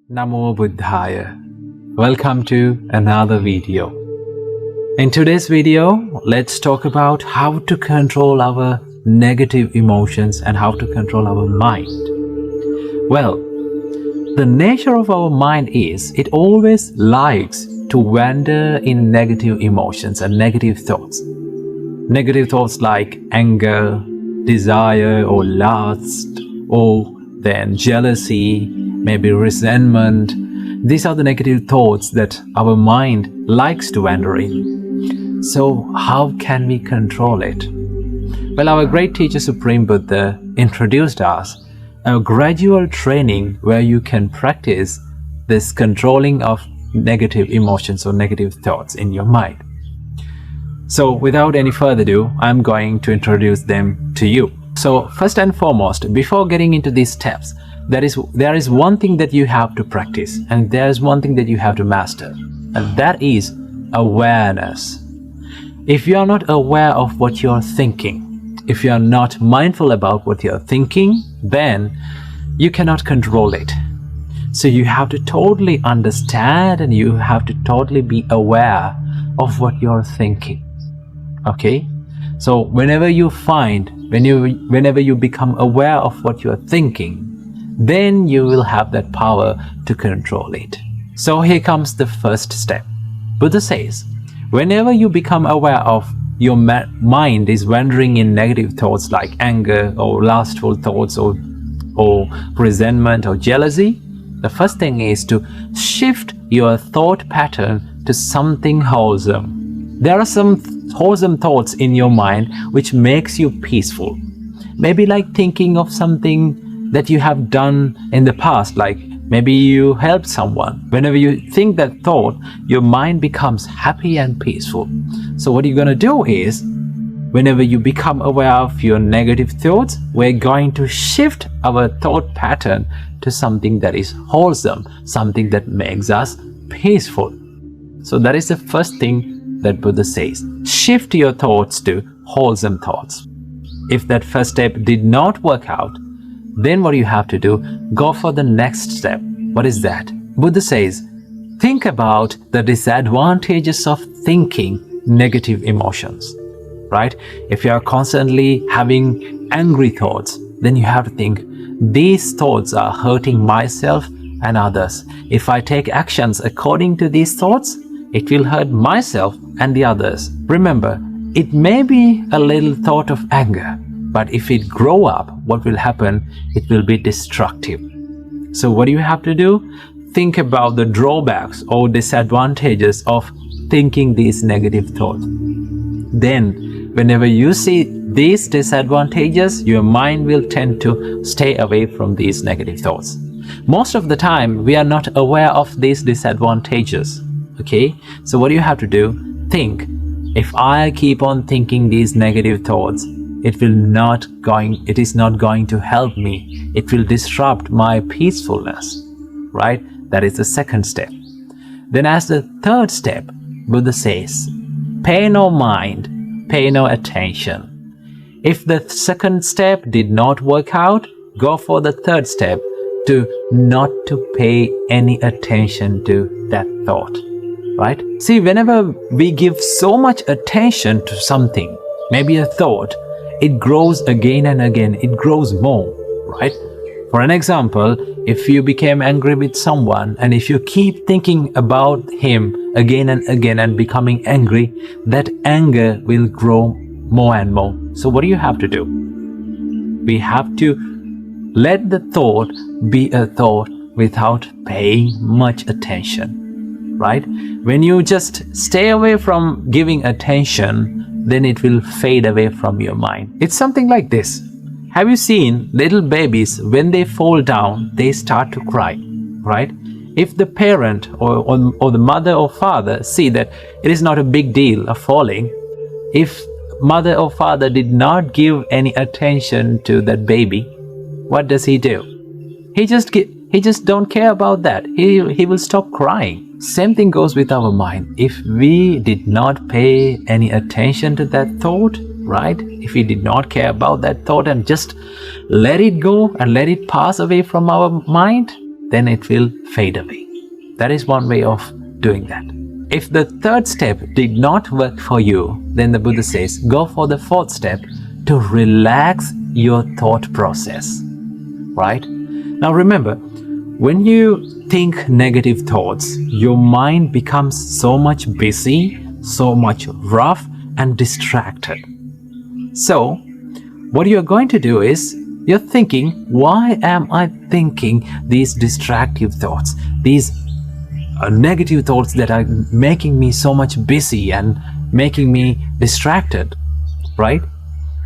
Namo Buddhaya. Welcome to another video. In today's video, let's talk about how to control our negative emotions and how to control our mind. Well, the nature of our mind is it always likes to wander in negative emotions and negative thoughts. Negative thoughts like anger, desire or lust, or then jealousy, maybe resentment. These are the negative thoughts that our mind likes to wander in. So how can we control it? Well, our great teacher Supreme Buddha introduced us a gradual training where you can practice this controlling of negative emotions or negative thoughts in your mind. So without any further ado, I'm going to introduce them to you. So first and foremost, before getting into these steps, there is one thing that you have to practice, and there is one thing that you have to master, and that is awareness. If you are not aware of what you're thinking, if you are not mindful about what you're thinking, then you cannot control it. So you have to totally understand and you have to totally be aware of what you're thinking. Okay? So whenever you become aware of what you're thinking, then you will have that power to control it. So here comes the first step. Buddha says, whenever you become aware of your mind is wandering in negative thoughts like anger or lustful thoughts or resentment or jealousy, the first thing is to shift your thought pattern to something wholesome. There are some wholesome thoughts in your mind which makes you peaceful. Maybe like thinking of something that you have done in the past, like maybe you helped someone. Whenever you think that thought, your mind becomes happy and peaceful. So what you're going to do is, whenever you become aware of your negative thoughts, we're going to shift our thought pattern to something that is wholesome, something that makes us peaceful. So that is the first thing that Buddha says. Shift your thoughts to wholesome thoughts. If that first step did not work out, then what you have to do, go for the next step. What is that? Buddha says, think about the disadvantages of thinking negative emotions, right? If you are constantly having angry thoughts, then you have to think, these thoughts are hurting myself and others. If I take actions according to these thoughts, it will hurt myself and the others. Remember, it may be a little thought of anger, but if it grow up, what will happen? It will be destructive. So what do you have to do? Think about the drawbacks or disadvantages of thinking these negative thoughts. Then, whenever you see these disadvantages, your mind will tend to stay away from these negative thoughts. Most of the time, we are not aware of these disadvantages. Okay? So what do you have to do? Think, if I keep on thinking these negative thoughts, it is not going to help me. It will disrupt my peacefulness, right? That is the second step. Then as the third step, Buddha says, pay no mind, pay no attention. If the second step did not work out, go for the third step, to not to pay any attention to that thought, right? See, whenever we give so much attention to something, maybe a thought, it grows again and again, it grows more, right? For an example, if you became angry with someone and if you keep thinking about him again and again and becoming angry, that anger will grow more and more. So what do you have to do? We have to let the thought be a thought without paying much attention, right? When you just stay away from giving attention, then it will fade away from your mind. It's something like this. Have you seen little babies, when they fall down, they start to cry, right? If the parent or the mother or father see that it is not a big deal of falling, if mother or father did not give any attention to that baby, what does he do? He just don't care about that. He will stop crying. Same thing goes with our mind. If we did not pay any attention to that thought, right? If we did not care about that thought and just let it go and let it pass away from our mind, then it will fade away. That is one way of doing that. If the third step did not work for you, then the Buddha says, go for the fourth step to relax your thought process. Right? Now remember, when you think negative thoughts, your mind becomes so much busy, so much rough and distracted. So, what you're going to do is, you're thinking, why am I thinking these distractive thoughts, these negative thoughts that are making me so much busy and making me distracted, right?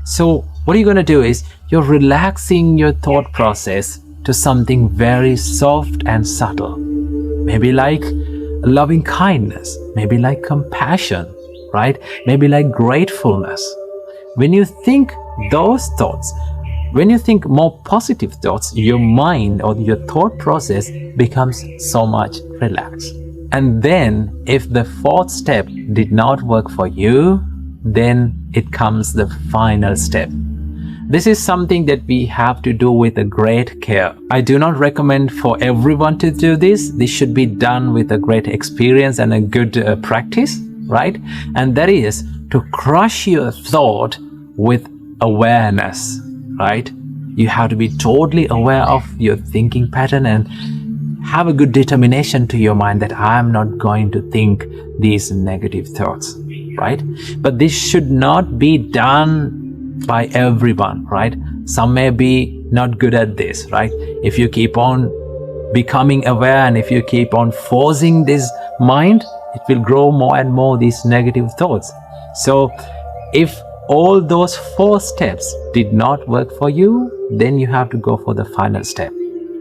So what you're going to do is, you're relaxing your thought process to something very soft and subtle. Maybe like loving kindness, maybe like compassion, right? Maybe like gratefulness. When you think those thoughts, when you think more positive thoughts, your mind or your thought process becomes so much relaxed. And then if the fourth step did not work for you, then it comes the final step. This is something that we have to do with a great care. I do not recommend for everyone to do this. This should be done with a great experience and a good practice, right? And that is to crush your thought with awareness, right? You have to be totally aware of your thinking pattern and have a good determination to your mind that I am not going to think these negative thoughts, right? But this should not be done by everyone, right? Some may be not good at this, right? If you keep on becoming aware and if you keep on forcing this mind, it will grow more and more these negative thoughts. So if all those 4 steps did not work for you, then you have to go for the final step,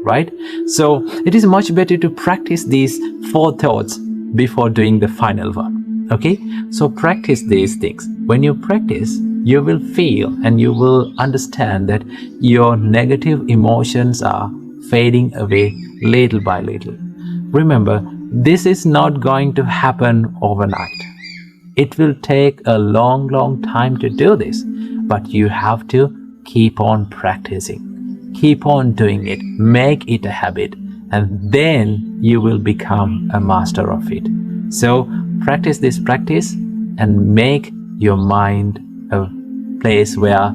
right? So it is much better to practice these 4 thoughts before doing the final one, okay? So practice these things. When you practice, you will feel and you will understand that your negative emotions are fading away little by little. Remember, this is not going to happen overnight. It will take a long time to do this, but you have to keep on practicing, keep on doing it, make it a habit, and then you will become a master of it. So practice this practice and make your mind a place where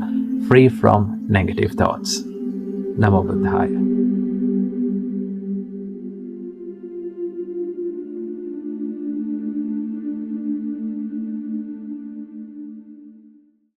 free from negative thoughts. Namo Buddhaya.